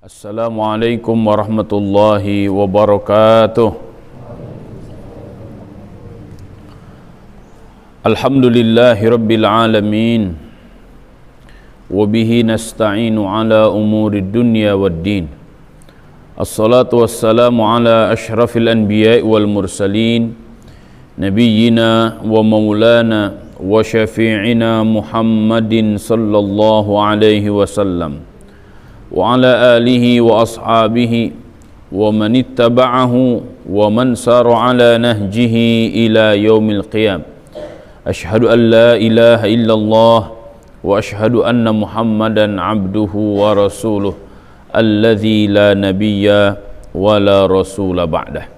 Assalamualaikum warahmatullahi wabarakatuh. Alhamdulillahi rabbil alamin. Wabihi nasta'inu ala umuri dunya waddin. Assalatu wassalamu ala ashrafil anbiya'i wal mursalin, nabiyyina wa maulana wa syafi'ina Muhammadin sallallahu alaihi wasallam wa ala alihi wa ashabihi wa man ittaba'ahu wa man sara ala nahjihi ila yaumil qiyam. Ashhadu an la ilaha illallah wa ashhadu anna Muhammadan abduhu wa rasuluh alladzi la nabiyya wa la rasula ba'dah.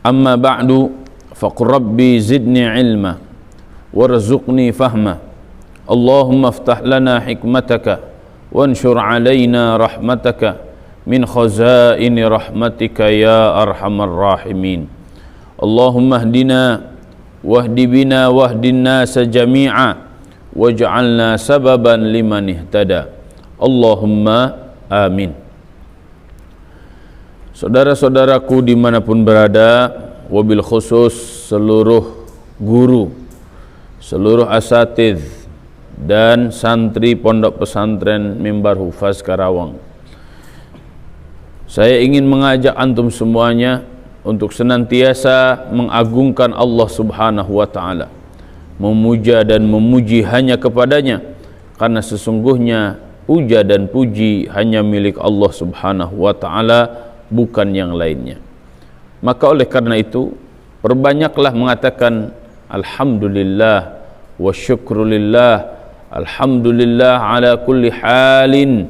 Amma ba'du, faqur rabbi zidni ilma warzuqni fahma. Allahumma aftah lana hikmataka wanshur alaina rahmataka min khazaini rahmatika ya arhamar rahimin. Allahumma hdina wahdi bina wahdin nasa jami'a waj'alna sababan liman ihtada. Allahumma amin. Saudara-saudaraku dimanapun berada, wabil khusus seluruh guru, seluruh asatidz dan santri Pondok Pesantren Mimbar Hufaz Karawang, saya ingin mengajak antum semuanya untuk senantiasa mengagungkan Allah Subhanahu wa ta'ala, memuja dan memuji hanya kepadanya, karena sesungguhnya puja dan puji hanya milik Allah Subhanahu wa ta'ala, bukan yang lainnya. Maka oleh karena itu, perbanyaklah mengatakan alhamdulillah wa syukrulillah, alhamdulillah ala kulli halin,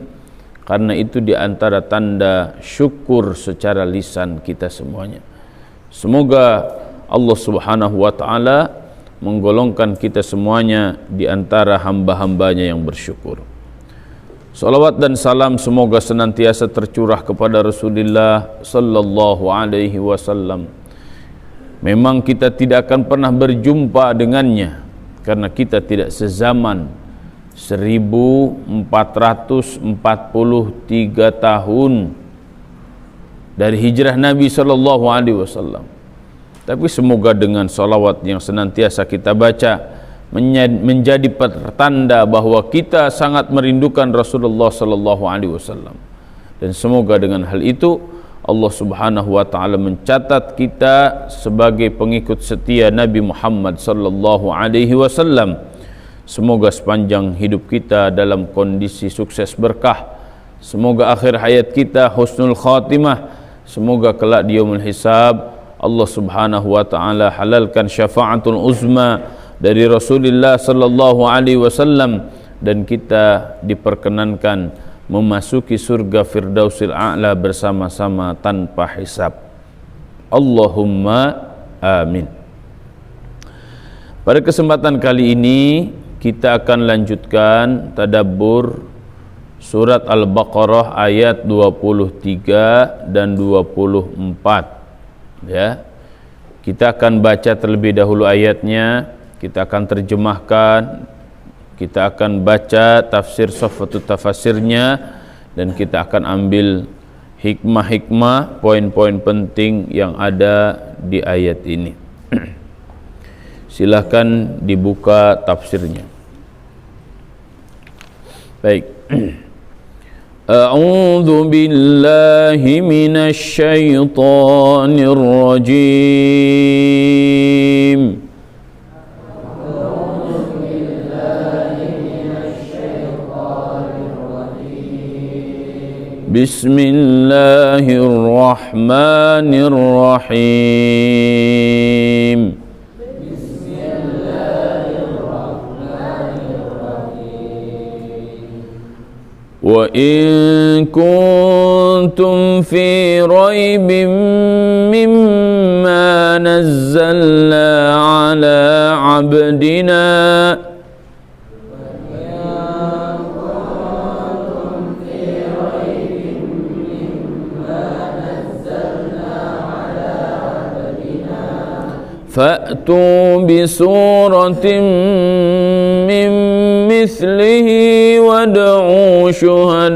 karena itu diantara tanda syukur secara lisan kita semuanya. Semoga Allah Subhanahu wa ta'ala menggolongkan kita semuanya diantara hamba-hambanya yang bersyukur. Salawat dan salam semoga senantiasa tercurah kepada Rasulullah sallallahu alaihi wasallam. Memang kita tidak akan pernah berjumpa dengannya, karena kita tidak sezaman. 1443 tahun dari hijrah Nabi sallallahu alaihi wasallam. Tapi semoga dengan salawat yang senantiasa kita baca menjadi pertanda bahwa kita sangat merindukan Rasulullah sallallahu alaihi wasallam. Dan semoga dengan hal itu Allah Subhanahu wa taala mencatat kita sebagai pengikut setia Nabi Muhammad sallallahu alaihi wasallam. Semoga sepanjang hidup kita dalam kondisi sukses berkah. Semoga akhir hayat kita husnul khatimah. Semoga kelak di yaumul hisab Allah Subhanahu wa taala halalkan syafa'atul uzma dari Rasulullah sallallahu alaihi wasallam, dan kita diperkenankan memasuki surga Firdausil A'la bersama-sama tanpa hisab. Allahumma amin. Pada kesempatan kali ini kita akan lanjutkan tadabbur surat Al-Baqarah ayat 23 dan 24. Ya. Kita akan baca terlebih dahulu ayatnya, kita akan terjemahkan, kita akan baca tafsir Safwatut Tafasirnya, dan kita akan ambil hikmah-hikmah, poin-poin penting yang ada di ayat ini. Silahkan dibuka tafsirnya. Baik. A'udzu billahi minasy syaithanir rajim. Bismillahirrahmanirrahim. Wa in kuntum fi raibin mimma nazzalna ala abdina fa'tu bi suratin min mithlihi wad'u syuhada'akum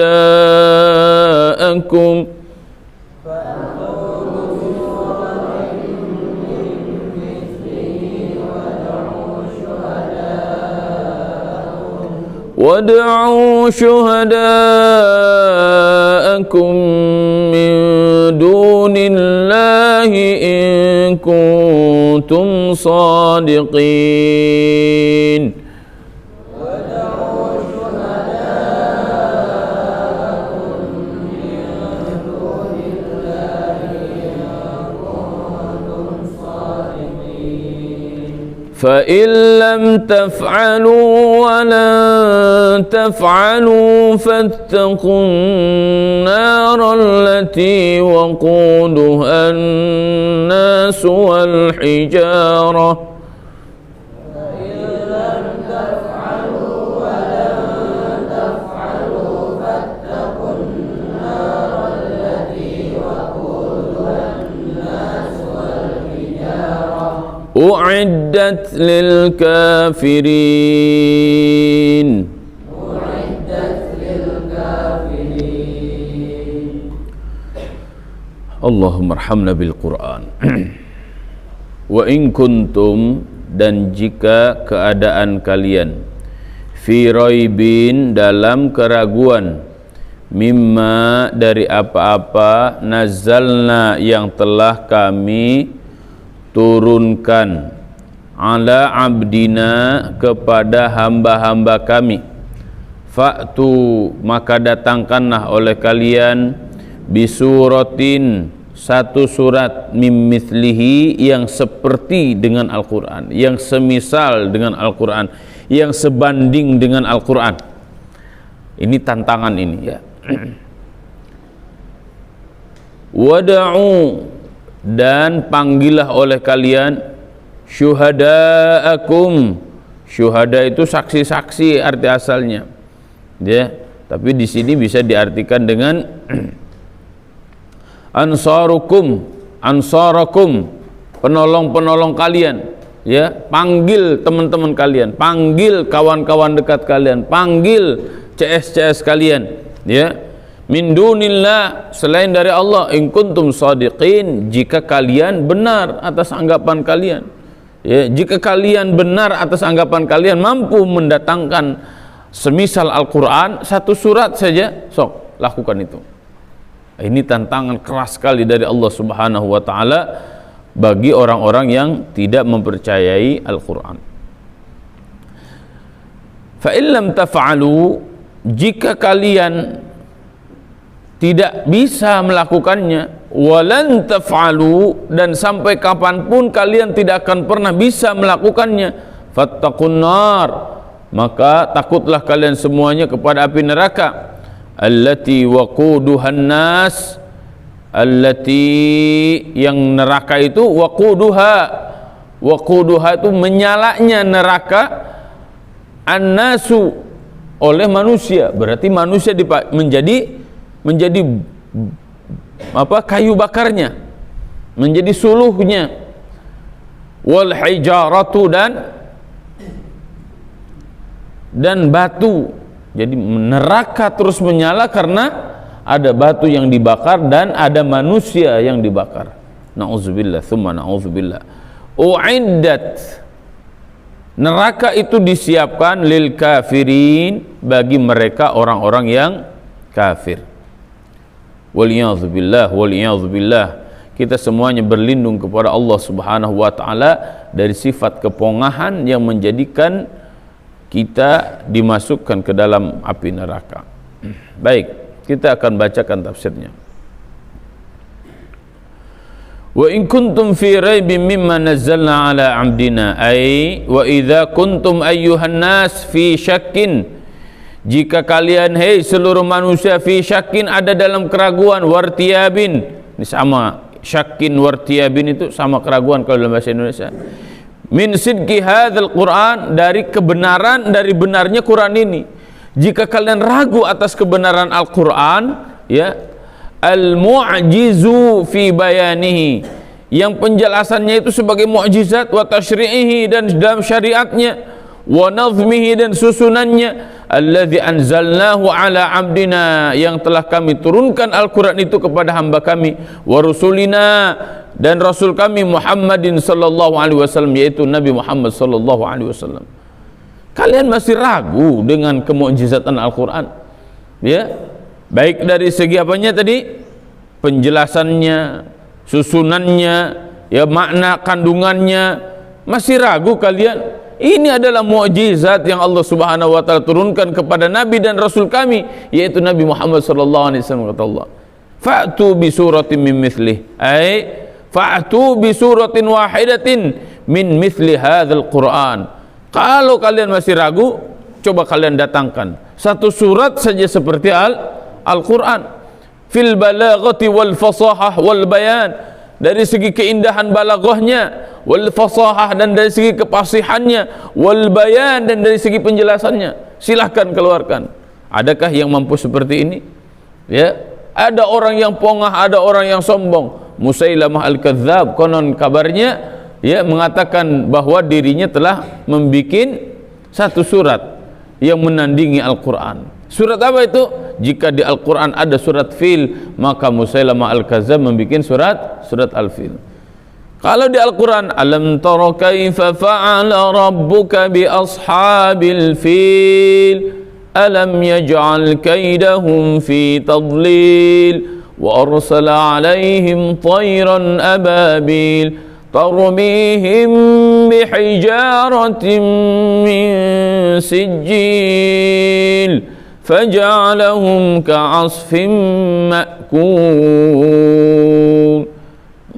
وادعوا شهداءكم من دون الله إن كنتم صادقين فإن لم تفعلوا ولن تفعلوا فاتقوا النار التي وقودها الناس والحجارة أعدت للكافرين Allahumma arhamna bil Qur'an. Wa in kuntum, dan jika keadaan kalian, fi raibin, dalam keraguan, mimma, dari apa-apa, nazzalna, yang telah kami turunkan, ala abdina, kepada hamba-hamba kami, fa'tu, maka datangkanlah oleh kalian, bisuratin, satu surat, mimithlihi, yang seperti dengan Al-Quran, yang semisal dengan Al-Quran, yang sebanding dengan Al-Quran. Ini tantangan ini, ya. Wada'u, dan panggillah oleh kalian, syuhada'akum. Syuhada itu saksi-saksi arti asalnya, ya. Tapi di sini bisa diartikan dengan ansarukum, ansarakum, penolong-penolong kalian, ya. Panggil teman-teman kalian, panggil kawan-kawan dekat kalian, panggil CS-CS kalian, ya. Min dunillah, selain dari Allah, in kuntum shadiqin, jika kalian benar atas anggapan kalian, ya. Jika kalian benar atas anggapan kalian, mampu mendatangkan semisal Al-Quran, satu surat saja, sok lakukan itu. Ini tantangan keras sekali dari Allah Subhanahu wa ta'ala bagi orang-orang yang tidak mempercayai Al-Quran. Fa illam taf'alu, jika kalian tidak bisa melakukannya, walan taf'alu, dan sampai kapanpun kalian tidak akan pernah bisa melakukannya, fattaqun nar, maka takutlah kalian semuanya kepada api neraka, allati waquduhan nas, allati, yang neraka itu, waquduha, waquduha itu menyalanya neraka, annasu, oleh manusia, berarti manusia menjadi apa, kayu bakarnya, menjadi suluhnya, wal hijaratu, dan batu. Jadi neraka terus menyala karena ada batu yang dibakar dan ada manusia yang dibakar. Na'udzubillah, tsumma na'udzubillah. U'iddat, neraka itu disiapkan lil kafirin, bagi mereka orang-orang yang kafir. Waliyadzubillah, waliyadzubillah. Kita semuanya berlindung kepada Allah Subhanahu wa ta'ala dari sifat kepongahan yang menjadikan kita dimasukkan ke dalam api neraka. Baik, kita akan bacakan tafsirnya. Wa in kuntum fi raibin mimma nazzalna ala abdina, ay wa idza kuntum ayyuhan nas fi syakkin, jika kalian, hei seluruh manusia, fi syakkin, ada dalam keraguan, wartiyabin, ini sama, syakkin wartiyabin itu sama keraguan kalau dalam bahasa Indonesia, min sidqi hadzal Quran, dari kebenaran, dari benarnya Quran ini. Jika kalian ragu atas kebenaran Al-Quran, ya, al-mu'jizu fi bayanihi, yang penjelasannya itu sebagai mukjizat, wa tasyri'ihi, dan dalam syariatnya, wa nazmihi, dan susunannya, alladzi anzalnahu ala abdina, yang telah kami turunkan Al-Quran itu kepada hamba kami, wa rusulina, dan rasul kami Muhammadin sallallahu alaihi wasallam, yaitu Nabi Muhammad sallallahu alaihi wasallam. Kalian masih ragu dengan kemukjizatan Al-Quran, ya, baik dari segi apanya tadi, penjelasannya, susunannya, ya, makna kandungannya, masih ragu kalian? Ini adalah mukjizat yang Allah Subhanahu wa taala turunkan kepada nabi dan rasul kami, yaitu Nabi Muhammad sallallahu alaihi wasallam. Kata Allah, fa'tu bi suratin min mithlih, ay fa'tu bi suratin wahidatin min mithli hadzal Qur'an. Kalau kalian masih ragu, coba kalian datangkan satu surat saja seperti Al-Qur'an, fil balaghati wal fasahah wal bayan, dari segi keindahan balaghahnya, wal fasahah, dan dari segi kefasihannya, wal bayan, dan dari segi penjelasannya. Silahkan keluarkan. Adakah yang mampu seperti ini? Ya, ada orang yang pongah, ada orang yang sombong. Musailamah al-Kadzdzab, konon kabarnya, ya, mengatakan bahwa dirinya telah membuat satu surat yang menandingi Al-Quran. Surat apa itu? Jika di Al-Quran ada surat Fil, maka Musailamah al-Kadzdzab membuat surat Al-Fil. Kalau di Al-Quran, alam tara kaifa fa'ala rabbuka bi ashabil fil, alam yaj'al kaidahum fi tadlil, wa arsala alaihim tayran ababil, tarmihim bihijaratin min sijil, faja'alahum ka'asfin ma'kul.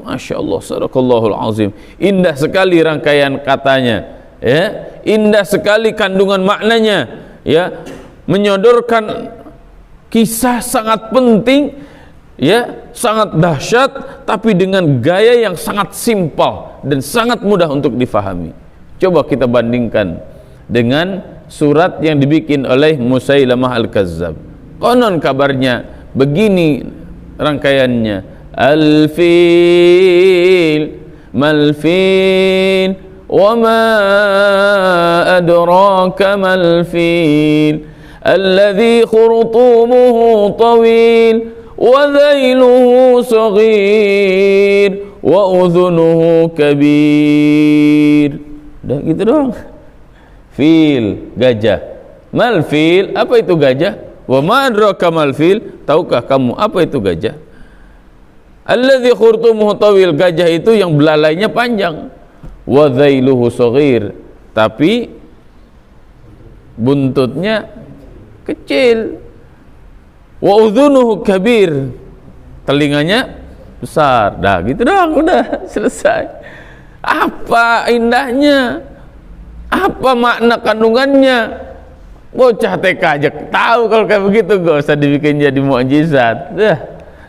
Masya Allah, sadaqallahul azim. Indah sekali rangkaian katanya, ya, indah sekali kandungan maknanya, ya, menyodorkan kisah sangat penting, ya, sangat dahsyat, tapi dengan gaya yang sangat simpel dan sangat mudah untuk difahami. Coba kita bandingkan dengan surat yang dibikin oleh Musailamah al-Kadzdzab. Konon kabarnya begini rangkaiannya: Al-Fil, Mal-Fil, wa ma adraka mal-Fil, alladhi khurtumuhu tawil, wa dhailuhu saghir, wa udhunuhu kabir. Udah gitu doang. Fil, gajah. Mal-Fil, apa itu gajah? Wa ma adraka mal-Fil, tahukah kamu apa itu gajah? Alladzi khurtumuhu tawil, gajah itu yang belalainya panjang. Wa dhailuhu saghir, tapi buntutnya kecil. Wa udhunuhu kabir, telinganya besar. Dah gitu doang, udah selesai. Apa indahnya? Apa makna kandungannya? Bocah TK aja tahu kalau kayak begitu, gak usah dibikin jadi mukjizat. Dah,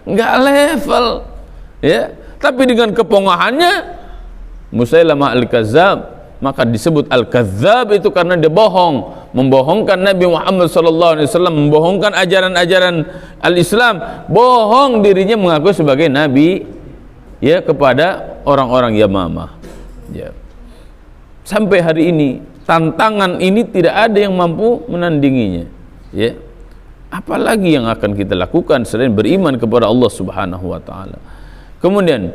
nggak level, ya. Tapi dengan kepongahannya Musailamah al-Kadzdzab, maka disebut al-Kadzdzab itu karena dia bohong, membohongkan Nabi Muhammad SAW, membohongkan ajaran-ajaran al-Islam, bohong dirinya mengaku sebagai nabi, ya, kepada orang-orang Yamamah, ya. Sampai hari ini tantangan ini tidak ada yang mampu menandinginya, ya. Apalagi yang akan kita lakukan selain beriman kepada Allah Subhanahu wa taala. Kemudian,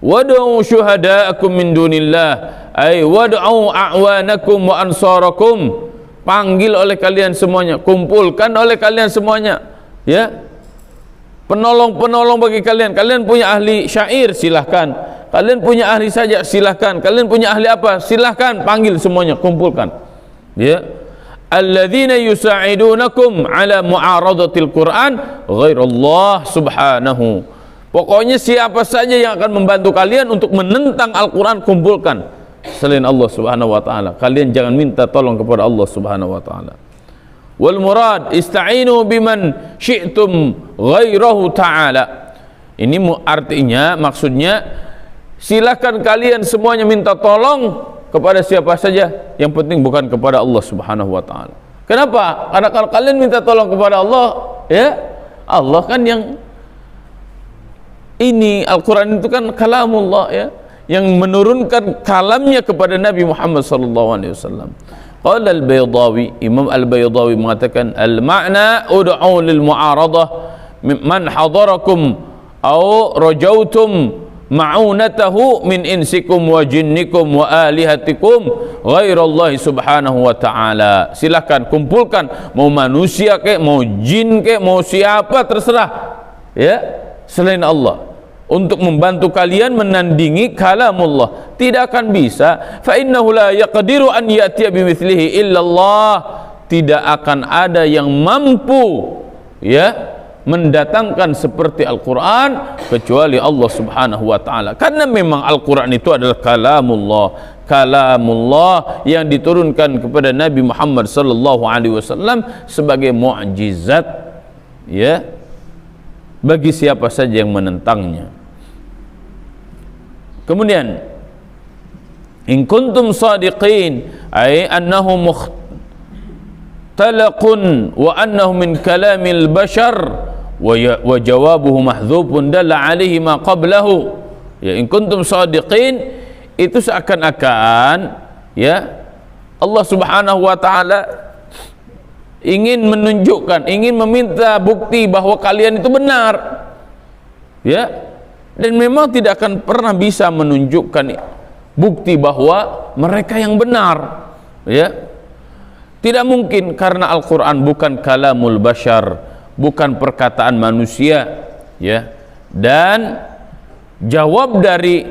wad'u syuhada'akum min dunillah, ay wad'u a'wanakum wa ansarakum, panggil oleh kalian semuanya, kumpulkan oleh kalian semuanya, ya, penolong-penolong bagi kalian. Kalian punya ahli syair, silahkan. Kalian punya ahli sajak, silahkan. Kalian punya ahli apa, silahkan, panggil semuanya, kumpulkan, ya. Alladzina yusa'idunakum ala mu'aradatil Qur'an ghairallah subhanahu. Pokoknya siapa saja yang akan membantu kalian untuk menentang Al-Quran, kumpulkan selain Allah Subhanahu wa taala. Kalian jangan minta tolong kepada Allah Subhanahu wa taala. Wal murad ista'inu biman syi'tum ghairahu ta'ala. Ini artinya, maksudnya, silakan kalian semuanya minta tolong kepada siapa saja, yang penting bukan kepada Allah Subhanahu wa taala. Kenapa? Karena kalau kalian minta tolong kepada Allah, ya, Allah kan yang Ini Al-Quran itu kan kalamullah, ya, yang menurunkan kalamnya kepada Nabi Muhammad SAW. Qala al-Baydawi, Imam al-Baydawi mengatakan, al-ma'na ud'u lil mu'aradah man hadarakum au rajautum ma'unatahu min insikum wa jinnikum wa alihatikum ghairallahi subhanahu wa ta'ala. Silakan kumpulkan, mau manusia kek, mau jin kek, mau siapa terserah, ya, selain Allah, untuk membantu kalian menandingi kalamullah. Tidak akan bisa. Fa innahu la yaqdiru an ya'tiya bimithlihi illallah. Tidak akan ada yang mampu, ya, mendatangkan seperti Al-Quran kecuali Allah subhanahu wa ta'ala. Karena memang Al-Quran itu adalah kalamullah yang diturunkan kepada Nabi Muhammad sallallahu alaihi wasallam sebagai mukjizat, ya, bagi siapa saja yang menentangnya. Kemudian, in kuntum sadiqin ay annahu mukhtalaqun wa annahu min kalamil bashar wa jawabuhu mahdzufun dalla alaihi ma qablahu. Ya, in kuntum sadiqin itu seakan-akan, ya, Allah subhanahu wa ta'ala ingin menunjukkan, ingin meminta bukti bahwa kalian itu benar, ya, dan memang tidak akan pernah bisa menunjukkan bukti bahwa mereka yang benar, ya, tidak mungkin, karena Al-Quran bukan kalamul bashar, bukan perkataan manusia, ya. Dan jawab dari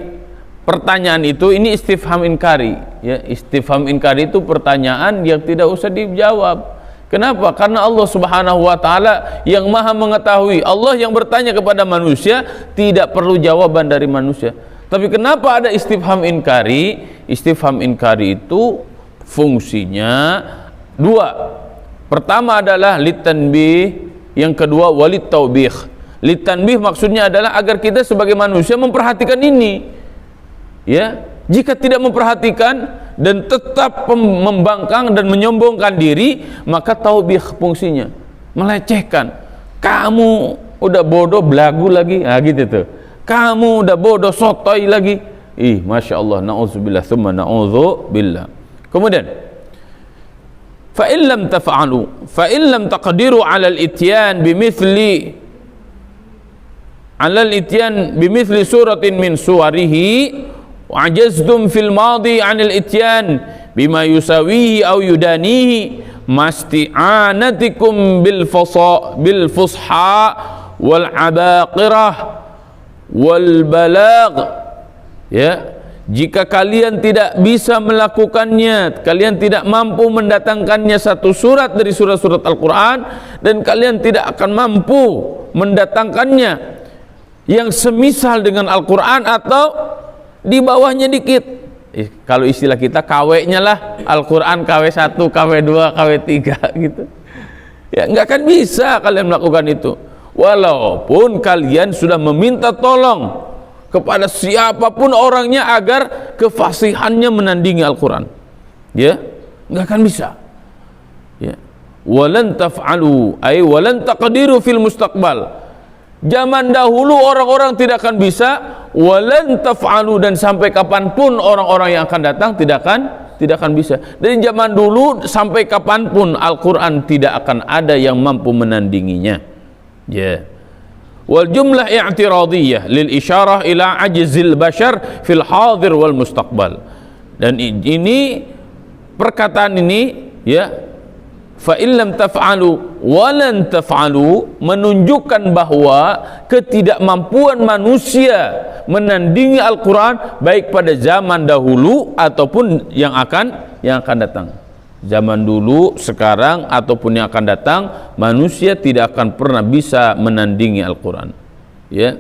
pertanyaan itu, ini istifham inkari, ya. Istifham inkari itu pertanyaan yang tidak usah dijawab. Kenapa? Karena Allah subhanahu wa ta'ala yang maha mengetahui. Allah yang bertanya kepada manusia, tidak perlu jawaban dari manusia. Tapi kenapa ada istifham inkari? Istifham inkari itu fungsinya dua. Pertama adalah litanbih, yang kedua walit taubih. Litanbih maksudnya adalah agar kita sebagai manusia memperhatikan ini, ya. Jika tidak memperhatikan dan tetap membangkang dan menyombongkan diri, maka taubih fungsinya melecehkan. Kamu udah bodoh belagu lagi, nah gitu tuh. Kamu udah bodoh sotoy lagi. Ih, masya Allah, na'udzubillah thumma na'udzubillah. Kemudian, fa in lam taf'alu, fa in lam taqdiru 'ala al-ityan bimithli suratin min suwarihi wa'ajaztum fil madi 'anil ityan bima yusawihi aw yudanihi masti'anatikum bil fusha wal abaqirah wal balagh, ya. Jika kalian tidak bisa melakukannya, kalian tidak mampu mendatangkannya satu surat dari surat-surat Al-Quran, dan kalian tidak akan mampu mendatangkannya yang semisal dengan Al-Quran atau di bawahnya dikit. Kalau istilah kita KW-nya lah, Al-Quran KW1, KW2, KW3 gitu. Ya, nggak akan bisa kalian melakukan itu. Walaupun kalian sudah meminta tolong kepada siapapun orangnya agar kefasihannya menandingi Al-Quran, ya, nggak akan bisa, ya. Walan taf'alu ay walan taqdiru fil mustaqbal. Zaman dahulu orang-orang tidak akan bisa, walan taf'alu, dan sampai kapanpun orang-orang yang akan datang tidak akan bisa. Dari zaman dulu sampai kapanpun Al-Quran tidak akan ada yang mampu menandinginya, ya. Wal jumlah i'tiradiyah lil isyarah ila ajzil bashar fil hadir wal mustaqbal. Dan ini perkataan ini, ya, fa illam taf'alu walan taf'alu, menunjukkan bahwa ketidakmampuan manusia menandingi Al-Quran baik pada zaman dahulu ataupun yang akan datang. Zaman dulu, sekarang, ataupun yang akan datang, manusia tidak akan pernah bisa menandingi Al-Quran, ya.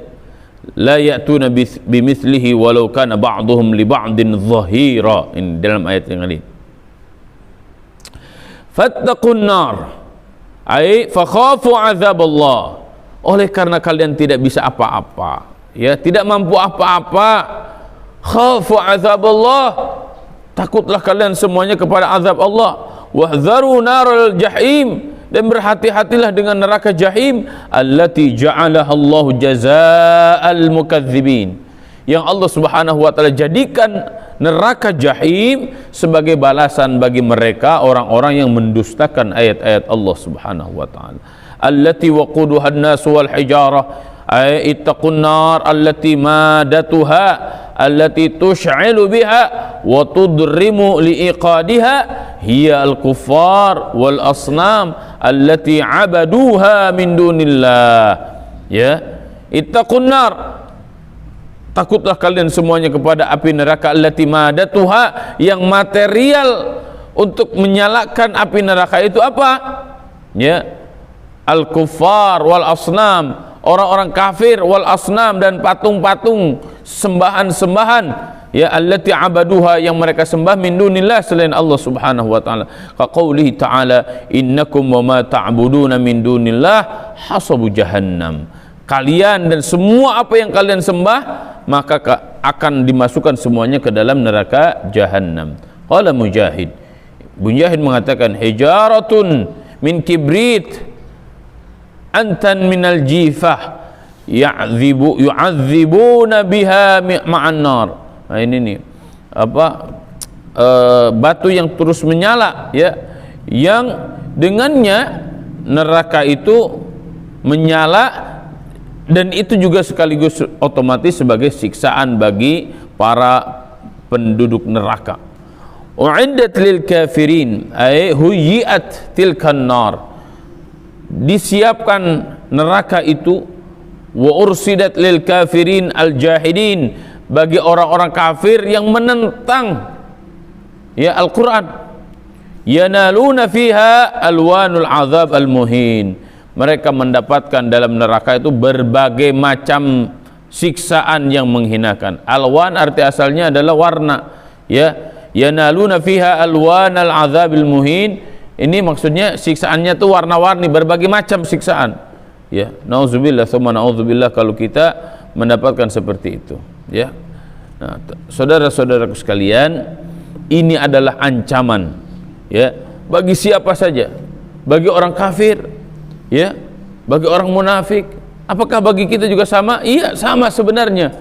La ya'tuna bimithlihi walau kana ba'duhum li ba'din dhahira. Ini dalam ayat yang lain. Fattaqun nar ay fakhafu azab Allah. Oleh karena kalian tidak bisa apa-apa, ya, tidak mampu apa-apa, khafu azab Allah, takutlah kalian semuanya kepada azab Allah. Wahdharu naral jahim, dan berhati-hatilah dengan neraka jahim allati ja'alaha Allahu jazaa'al mukadzibin, yang Allah Subhanahu wa taala jadikan neraka jahim sebagai balasan bagi mereka orang-orang yang mendustakan ayat-ayat Allah Subhanahu wa taala. Allati waquduha an-nas wal hijarah, ay ittaqun nar allati madatuha allati tush'ilu biha wa tudrimu liiqadiha hiya al-kuffar wal asnam allati abaduha min dunillah. Ya, ittaqun nar, takutlah kalian semuanya kepada api neraka allati madatuha, yang material untuk menyalakan api neraka itu apa? Ya, al-kuffar wal asnam, orang-orang kafir, wal asnam, dan patung-patung, sembahan-sembahan, ya, allati abaduha, yang mereka sembah min dunillah, selain Allah Subhanahu wa taala. Ka qoulihi ta'ala innakum wa ma ta'buduna min dunillah hasabu jahannam, kalian dan semua apa yang kalian sembah maka akan dimasukkan semuanya ke dalam neraka jahannam. Qala Mujahid, Mujahid mengatakan hijaratun min kibrit antan minal jifah yu'adzibuna biha ma'an nar. Nah ini nih batu yang terus menyala, ya, yang dengannya neraka itu menyala, dan itu juga sekaligus otomatis sebagai siksaan bagi para penduduk neraka. U'iddat lil kafirin ay huyiat tilkan nar, disiapkan neraka itu, wa ursidat lil kafirin al jahidin, bagi orang-orang kafir yang menentang, ya, Al-Quran. Yanaluna fiha alwanul azab al muhin, mereka mendapatkan dalam neraka itu berbagai macam siksaan yang menghinakan. Alwan arti asalnya adalah warna, ya. Yanaluna fiha alwan al-azabil muhin, ini maksudnya siksaannya itu warna-warni, berbagai macam siksaan, ya. Nauzubillah tsumma nauzubillah kalau kita mendapatkan seperti itu, ya. Nah, saudara-saudaraku sekalian, ini adalah ancaman, ya, bagi siapa saja, bagi orang kafir, ya, bagi orang munafik. Apakah bagi kita juga sama? Iya, sama sebenarnya.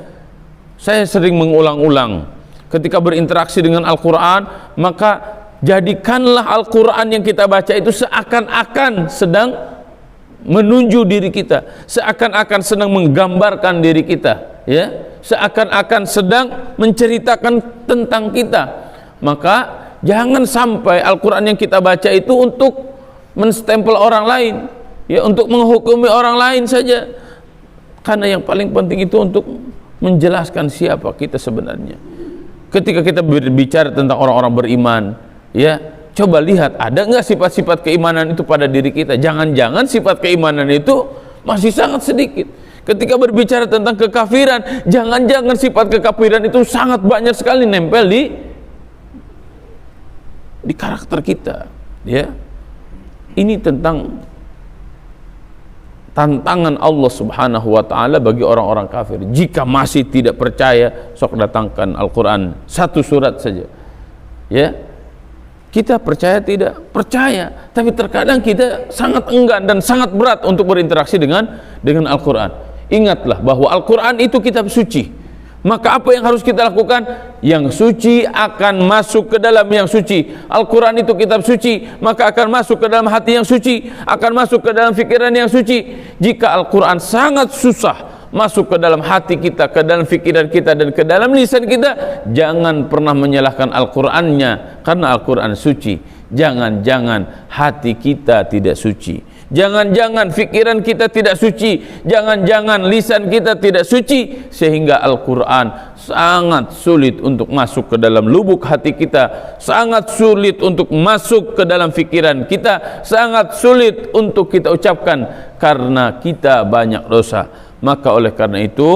Saya sering mengulang-ulang ketika berinteraksi dengan Al-Quran, maka jadikanlah Al-Quran yang kita baca itu seakan-akan sedang menunjuk diri kita, seakan-akan sedang menggambarkan diri kita, ya, seakan-akan sedang menceritakan tentang kita. Maka jangan sampai Al-Quran yang kita baca itu untuk menstempel orang lain, ya, untuk menghukumi orang lain saja, karena yang paling penting itu untuk menjelaskan siapa kita sebenarnya. Ketika kita berbicara tentang orang-orang beriman, ya, coba lihat ada nggak sifat-sifat keimanan itu pada diri kita. Jangan-jangan sifat keimanan itu masih sangat sedikit. Ketika berbicara tentang kekafiran, jangan-jangan sifat kekafiran itu sangat banyak sekali nempel di karakter kita, ya. Ini tentang tantangan Allah Subhanahu wa taala bagi orang-orang kafir. Jika masih tidak percaya, sok datangkan Al-Quran satu surat saja, ya. Kita percaya tidak? Percaya, tapi terkadang kita sangat enggan dan sangat berat untuk berinteraksi dengan Al-Quran. Ingatlah bahwa Al-Quran itu kitab suci. Maka apa yang harus kita lakukan? Yang suci akan masuk ke dalam yang suci. Al-Quran itu kitab suci, maka akan masuk ke dalam hati yang suci, akan masuk ke dalam pikiran yang suci. Jika Al-Quran sangat susah masuk ke dalam hati kita, ke dalam pikiran kita, dan ke dalam lisan kita, jangan pernah menyalahkan Al-Qurannya, karena Al-Quran suci. Jangan-jangan hati kita tidak suci, jangan-jangan pikiran kita tidak suci, jangan-jangan lisan kita tidak suci, sehingga Al-Quran sangat sulit untuk masuk ke dalam lubuk hati kita, sangat sulit untuk masuk ke dalam pikiran kita, sangat sulit untuk kita ucapkan karena kita banyak dosa. Maka oleh karena itu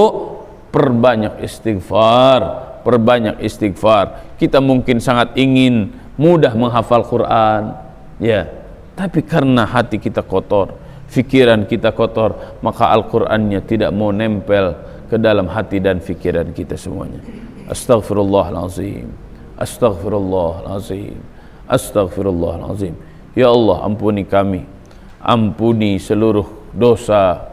perbanyak istighfar, perbanyak istighfar. Kita mungkin sangat ingin mudah menghafal Quran, ya, tapi karena hati kita kotor, fikiran kita kotor, maka Al-Qur'annya tidak mau nempel ke dalam hati dan fikiran kita semuanya. Astaghfirullahalazim, astaghfirullahalazim, astaghfirullahalazim. Ya Allah, ampuni kami, ampuni seluruh dosa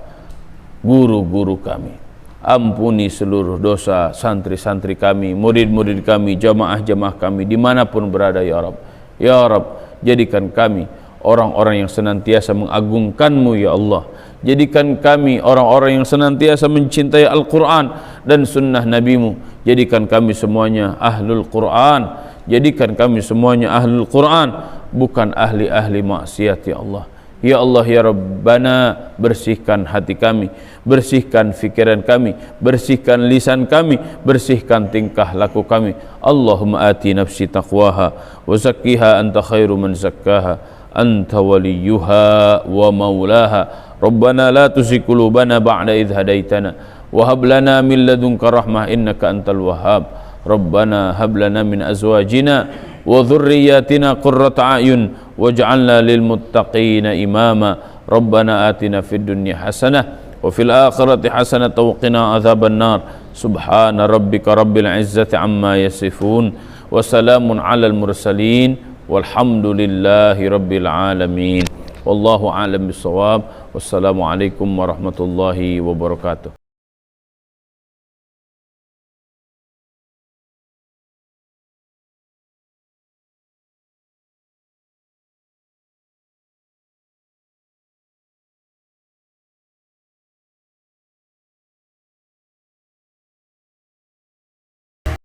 guru-guru kami, ampuni seluruh dosa santri-santri kami, murid-murid kami, jamaah-jamaah kami dimanapun berada ya Rabb. Ya Rabb, jadikan kami orang-orang yang senantiasa mengagungkan-Mu ya Allah. Jadikan kami orang-orang yang senantiasa mencintai Al-Quran dan sunnah Nabi-Mu. Jadikan kami semuanya ahlul Quran. Jadikan kami semuanya ahlul Quran, bukan ahli-ahli maksiat ya Allah. Ya Allah ya Rabbana, bersihkan hati kami, bersihkan fikiran kami, bersihkan lisan kami, bersihkan tingkah laku kami. Allahumma ati nafsi taqwaha wa zakkiha anta khairu man zakkaha anta waliyuha wa maulaha. Rabbana la tuzigh qulubana ba'da idh hadaitana wa hab lana min ladunka rahmah innaka antal wahhab. Rabbana hab lana min azwajina wa dhurriyyatina qurrata a'yun waj'alna lil muttaqina imama. Rabbana atina fid dunya hasanah wa fil akhirati hasanah wa qina adzaban nar. Subhana rabbika rabbil izzati amma yasifun wa salamun alal mursalin walhamdulillahi rabbil alamin. Wallahu a'lam bissawab. Wassalamualaikum warahmatullahi wabarakatuh.